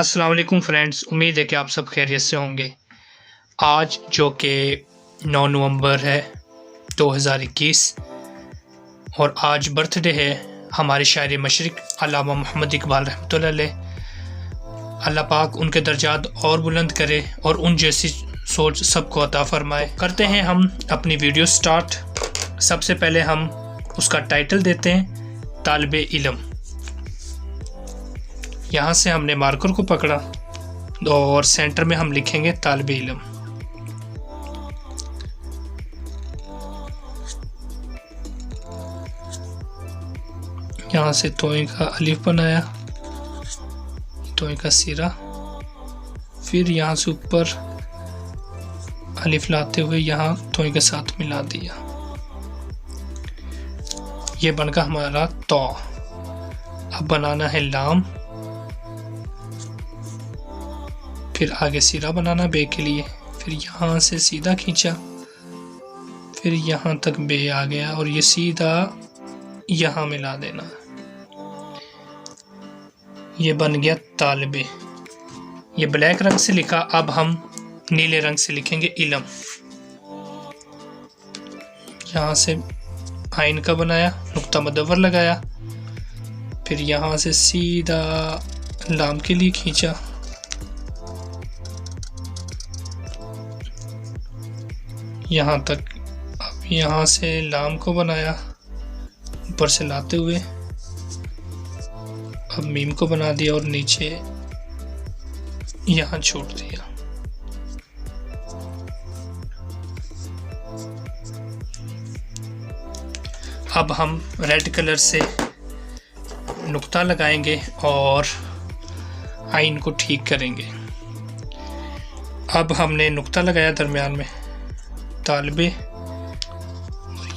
अस्सलाम वालेकुम फ्रेंड्स, उम्मीद है कि आप सब खैरियत से होंगे। आज जो कि 9 नवंबर है 2021 और आज बर्थडे है हमारे शायर मशरिक़ अल्लामा मोहम्मद इकबाल रहमतुल्लाह अलैह। अल्लाह पाक उनके दर्जात और बुलंद करे और उन जैसी सोच सबको अता फरमाए। करते हैं हम अपनी वीडियो स्टार्ट। सबसे पहले हम उसका टाइटल देते हैं तालिबे इल्म। यहाँ से हमने मार्कर को पकड़ा और सेंटर में हम लिखेंगे तालिबे इल्म। यहाँ से तोए का अलिफ बनाया, तोए का सिरा, फिर यहाँ से ऊपर अलिफ लाते हुए यहाँ तोए के साथ मिला दिया। ये बनकर हमारा तो। अब बनाना है लाम, फिर आगे सिरा बनाना बे के लिए, फिर यहाँ से सीधा खींचा, फिर यहाँ तक बे आ गया और ये सीधा यहाँ मिला देना। ये बन गया तालिबे। ये ब्लैक रंग से लिखा, अब हम नीले रंग से लिखेंगे इल्म। यहाँ से आइन का बनाया, नुक्ता मुदव्वर लगाया, फिर यहाँ से सीधा लाम के लिए खींचा, यहाँ तक। अब यहाँ से लाम को बनाया ऊपर से लाते हुए, अब मीम को बना दिया और नीचे यहाँ छोड़ दिया। अब हम रेड कलर से नुक्ता लगाएंगे और आइन को ठीक करेंगे। अब हमने नुक्ता लगाया दरमियान में तालिबे,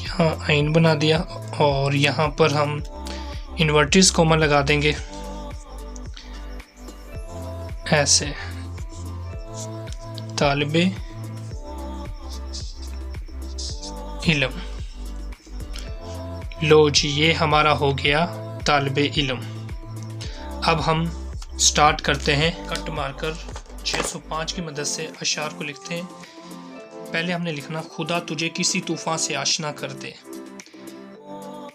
यहाँ आइन बना दिया और यहाँ पर हम इन्वर्टिस कोमा लगा देंगे ऐसे। तालिबे इल्म। लो जी, ये हमारा हो गया तालिबे इल्म। अब हम स्टार्ट करते हैं। कट मारकर 605 की मदद से अशार को लिखते हैं। पहले हमने लिखना खुदा तुझे किसी तूफान से आशना कर दे।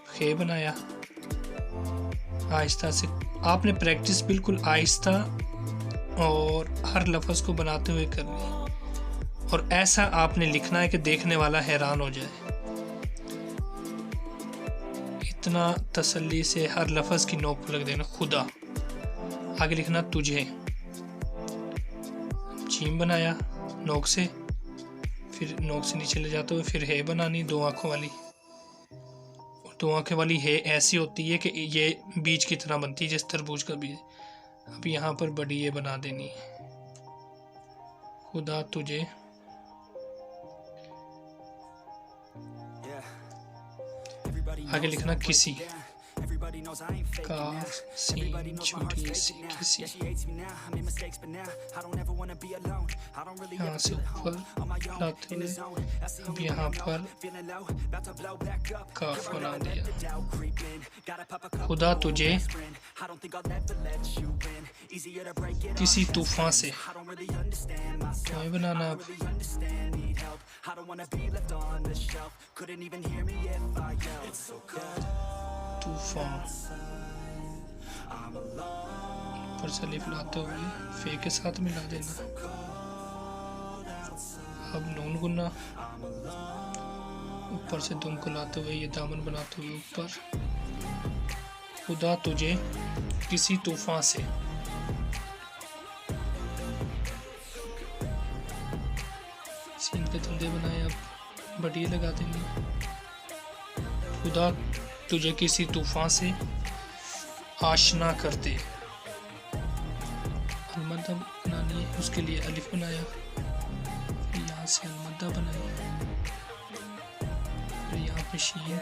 खे बनाया आहिस्ता से। आपने प्रैक्टिस बिल्कुल आहिस्ता और हर लफ्ज़ को बनाते हुए करनी, और ऐसा आपने लिखना है कि देखने वाला हैरान हो जाए। इतना तसल्ली से हर लफ्ज़ की नोक पर लग देना। खुदा, आगे लिखना तुझे। जीम बनाया नोक से, फिर नोक से नीचे ले जाते हुए फिर है बनानी दो आँखों वाली। और दो आँखें वाली है ऐसी होती है कि ये बीज की तरह बनती है, जिस तरबूज का बीज। अब यहाँ पर बड़ी ये बना देनी है। खुदा तुझे, आगे लिखना किसी, काफ सीन छोटी सी किसी। यहाँ से ऊपर लाते हुए अब यहाँ पर काफ बना दिया। खुदा तुझे किसी तूफान से, तो बनाना। अब तूफान ऊपर से अलिफ लाते हुए फे के साथ मिला देना। अब नून गुन्ना ऊपर से दुम को लाते हुए ये दामन बनाते हुए ऊपर। खुदा तुझे किसी तूफान से। सीन के धंधे बनाए, अब बड़ी लगा देंगे। खुदा तुझे किसी तूफान से आशना कर दे। अलमदा बनानी है, उसके लिए अलिफ बनाया, फिर यहाँ से अलमदा बनाया, फिर यहाँ पे शीन,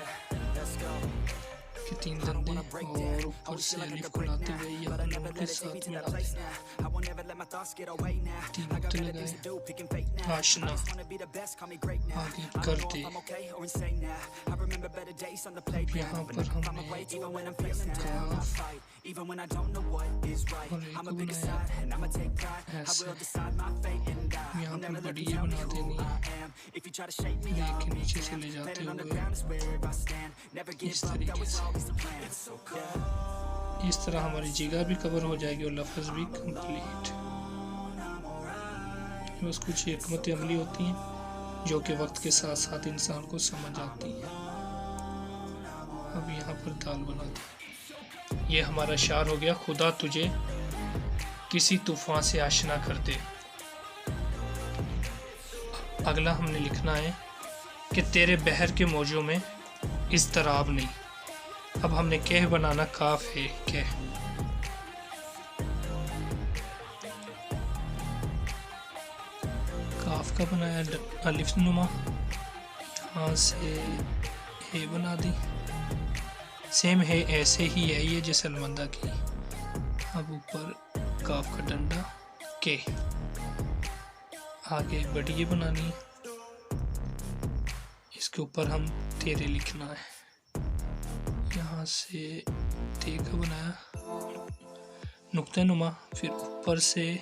के 3 धंधे और ऊपर से अलिफ को लाते हुए यहाँ नून के साथ मिला देना। 3 नुक्ते लगाए। आशना आगे कर दे। यहाँ पर हमने काफ और एक बनाया ऐसे। यहाँ पर बड़ी ये बना देनी है, लेकिन नीचे से ले जाते हुए इस तरीके से। इस तरह हमारी जगह भी कवर हो जाएगी और लफ्ज़ भी कंप्लीट। बस कुछ हिकमत अमली होती हैं जो कि वक्त के साथ साथ इंसान को समझ आती हैं। अब यहाँ पर दाल बना दी। ये हमारा शार हो गया, खुदा तुझे किसी तूफान से आशना कर दे। अगला हमने लिखना है कि तेरे बहर के मौजों में इज़्तिराब नहीं। अब हमने कह बनाना, काफ है कह। काफ का बनाया अलिफ नुमा, यहाँ से हे बना दी। सेम है, ऐसे ही है ये जैसे अलमंदा की। अब ऊपर काफ का डंडा के, आगे बड़ी बनानी है। इसके ऊपर हम तेरे लिखना है। यहाँ से ते का बनाया नुक्ते नुमा, फिर ऊपर से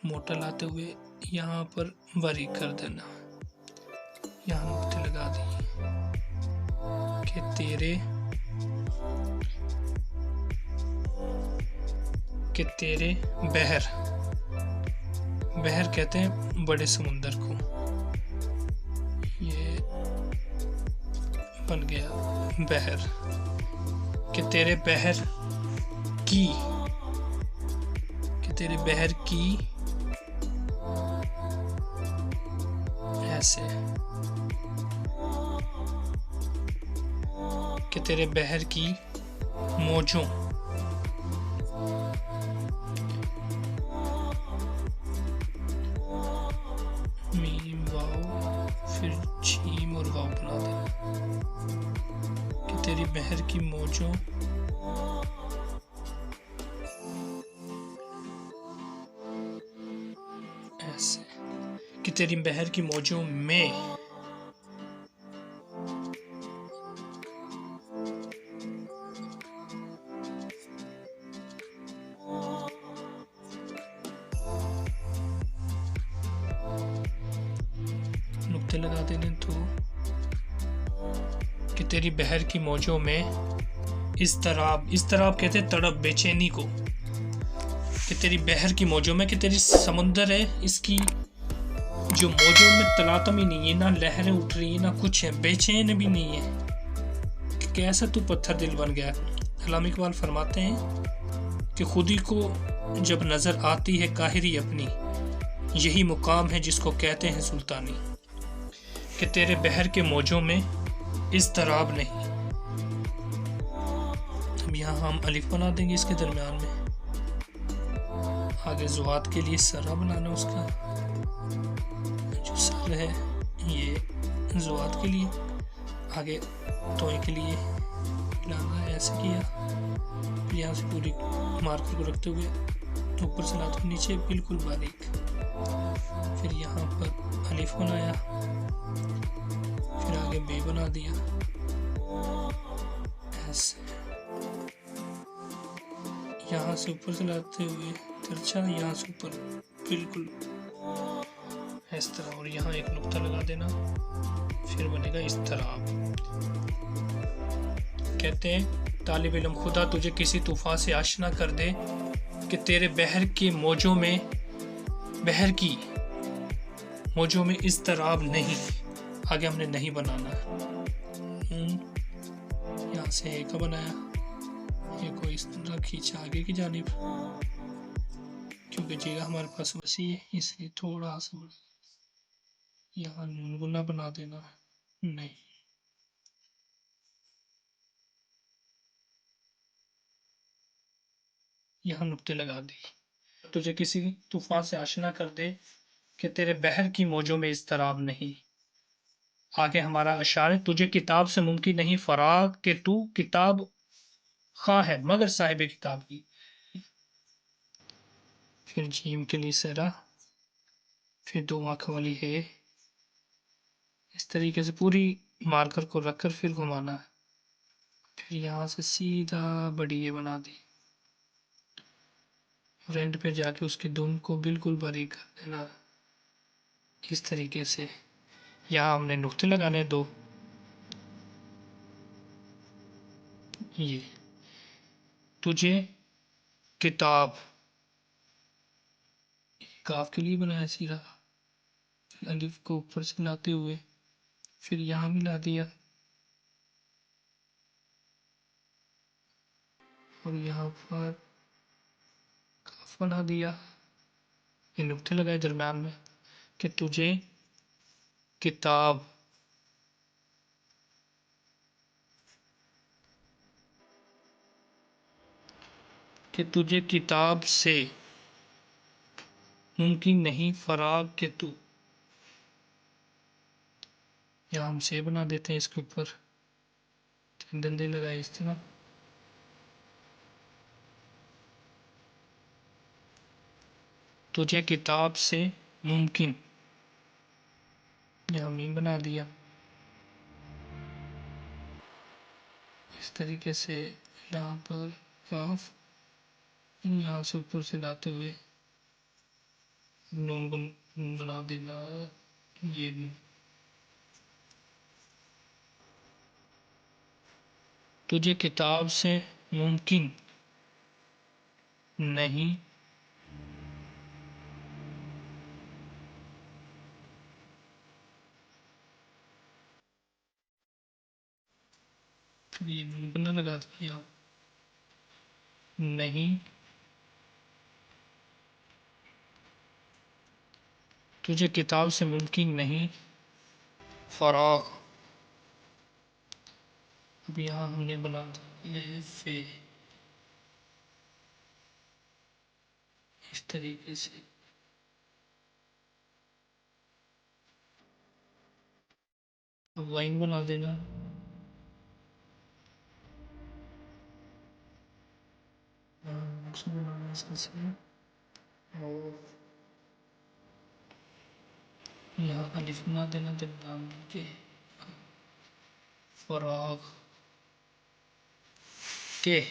मोटा लाते हुए यहाँ पर बारीक कर देना। यहाँ नुक्ते लगा दिए कि तेरे बहर, बहर कहते हैं बड़े समुंदर को। ये बन गया बहर। कि तेरे बहर की, कि तेरे बहर की ऐसे, कि तेरे बहर की मौजों, मीम वाव फिर जीम और वाव बना देना। कि तेरी बहर की मौजों ऐसे, कि तेरी बहर की मौजों में नुक्ते लगा देने। तो कि तेरी बहर की मौजों में इज़्तिराब, इज़्तिराब कहते हैं तड़प, बेचैनी को। कि तेरी बहर की मौजों में, कि तेरी समुंदर है, इसकी जो मौजों में तलातम ही नहीं है, ना लहरें उठ रही है ना कुछ है, बेचैन भी नहीं है। कि कैसा तू पत्थर दिल बन गया। अल्लामा इकबाल फरमाते हैं कि खुदी को जब नज़र आती है काहिरी अपनी, यही मुकाम है जिसको कहते हैं सुल्तानी। कि तेरे बहर के मौजों में इज़्तिराब नहीं। अब यहाँ हम अलिफ बना देंगे इसके दरमियान में। आगे ज़ुआत के लिए सरा बनाना, उसका जो सर है ये ज़ुआत के लिए, आगे तोय के लिए लाना है, ऐसे किया। फिर यहाँ से पूरी मार्कर को रखते हुए ऊपर से लाते हुए नीचे बिल्कुल बारीक। फिर यहाँ पर अलिफ बनाया, फिर आगे बे बना दिया ऐसे। यहाँ से ऊपर से लाते हुए तिरछा, यहाँ से ऊपर बिल्कुल इस तरह, और यहाँ एक नुक्ता लगा देना, फिर बनेगा इज़्तिराब। कहते हैं तालिब इल्म खुदा तुझे किसी तूफान से आशना कर दे कि तेरे बहर के मौजों में, बहर की मौजों में इज़्तिराब नहीं। आगे हमने नहीं बनाना है। यहाँ से एक बनाया, एक को इस तरह खींचा आगे की जानिब, क्योंकि जगह हमारे पास वसी है इसलिए थोड़ा सा यहाँ नून गुना बना देना है। नहीं, यहाँ नुक्ते लगा दी। तुझे किसी तूफान से आशना कर दे कि तेरे बहर की मौजों में इज़्तिराब नहीं। आगे हमारा अशार है, तुझे किताब से मुमकिन नहीं फराग के तू किताब खा है मगर साहिब किताब की। फिर जीम के लिए सरा, फिर दो आंखों वाली है। इस तरीके से पूरी मार्कर को रखकर फिर घुमाना है। फिर यहाँ से सीधा बड़ी ये बना दी और एंड पे जाके उसकी धुन को बिल्कुल बारीक कर देना। इस तरीके से यहाँ हमने नुक्ते लगाने दो। ये तुझे किताब काफ के लिए बनाया सीधा, अलिफ को ऊपर से लाते हुए फिर यहाँ मिला दिया और यहाँ पर काफ बना दिया। ये नुक्ते लगाए दरम्यान में कि तुझे किताब से मुमकिन नहीं फराग के तू। यहाँ हम से बना देते हैं इसके ऊपर, डंडे लगाए इस तरह। तुझे किताब से मुमकिन, यहाँ मीम बना दिया। इस तरीके से यहाँ पर काफ, यहाँ से ऊपर से लाते हुए नून बना देना। ये भी तुझे किताब से मुमकिन नहीं ये बना लगा दिया नहीं, तुझे किताब से मुमकिन नहीं फराग। अब यहाँ हमने बना दिया फे, इस तरीके से। अब लाइन बना देना। और यहाँ अलिफ बना देना दरम्यान के फराग के,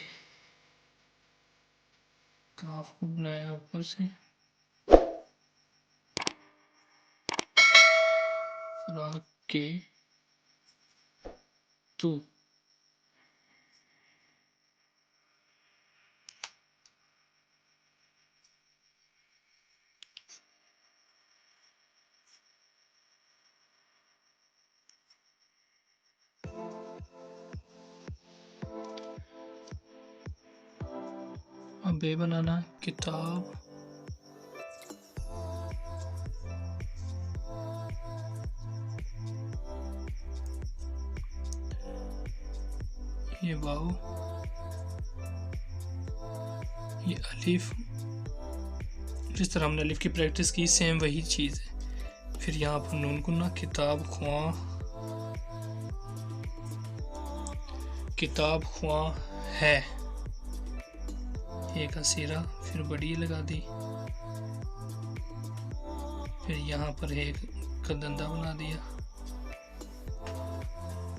काफ को बनाया ऊपर से फराग के तू। अब बे बनाना किताब ये वाव, ये अलिफ। जिस तरह हमने अलिफ की प्रैक्टिस की सेम वही चीज़ है। फिर यहाँ पर नून गुन्ना किताब ख्वां है, एक असीरा फिर बड़ी लगा दी। फिर यहाँ पर एक कदंदा बना दिया।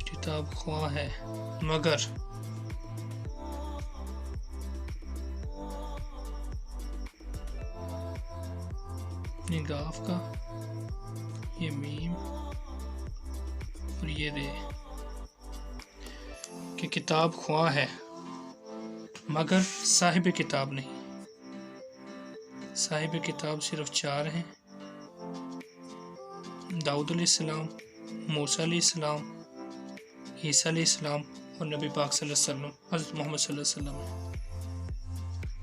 किताब ख्वां है मगर ये गाफ का, ये मीम और ये रे कि किताब ख्वां है मगर साहिब किताब नहीं। साहिब किताब सिर्फ 4 हैं, दाऊद अलैहिस्सलाम, मूसा अलैहिस्सलाम, ईसा अलैहिस्सलाम और नबी पाक सल्लल्लाहु अलैहि वसल्लम, हज़रत मोहम्मद सल्लल्लाहु अलैहि वसल्लम।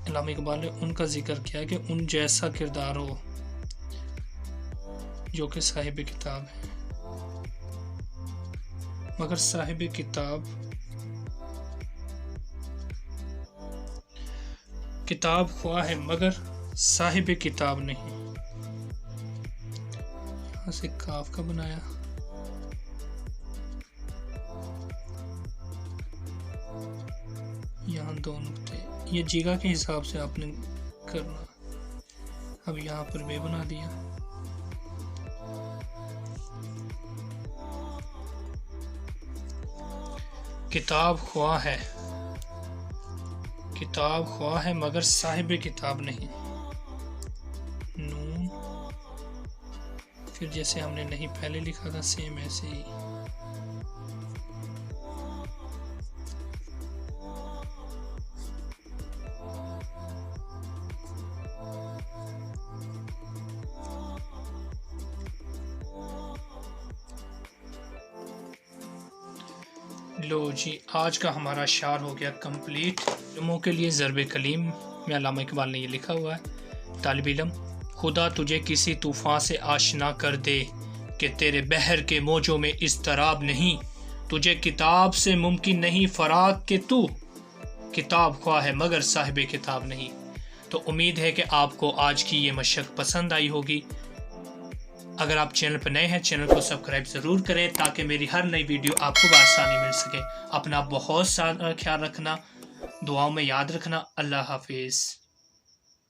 इल्हाम इकबाल ने उनका जिक्र किया कि उन जैसा किरदार हो जो कि साहिब किताब है, मगर साहिब किताब ख्वां है मगर साहिब किताब नहीं। यहाँ से काफ का बनाया दो नुक्ते, ये जगह के हिसाब से आपने करना। अब यहाँ पर बे बना दिया। किताब ख्वाह है मगर साहिब किताब नहीं। नून, फिर जैसे हमने नहीं पहले लिखा था सेम ऐसे ही। लो जी, आज का हमारा शार हो गया कंप्लीट। इल्मों के लिए ज़रब कलीम में अल्लामा इकबाल ने ये लिखा हुआ है। तालिब इल्म, खुदा तुझे किसी तूफ़ान से आशना कर दे कि तेरे बहर के मौजों में इज़्तिराब नहीं। तुझे किताब से मुमकिन नहीं फ़राग के तू किताब ख्वाह है मगर साहिब किताब नहीं। तो उम्मीद है कि आपको आज की ये मशक पसंद आई होगी। अगर आप चैनल पर नए हैं, चैनल को सब्सक्राइब ज़रूर करें ताकि मेरी हर नई वीडियो आपको बआसानी मिल सके। अपना बहुत सारा ख्याल रखना, दुआओं में याद रखना। अल्लाह हाफिज़।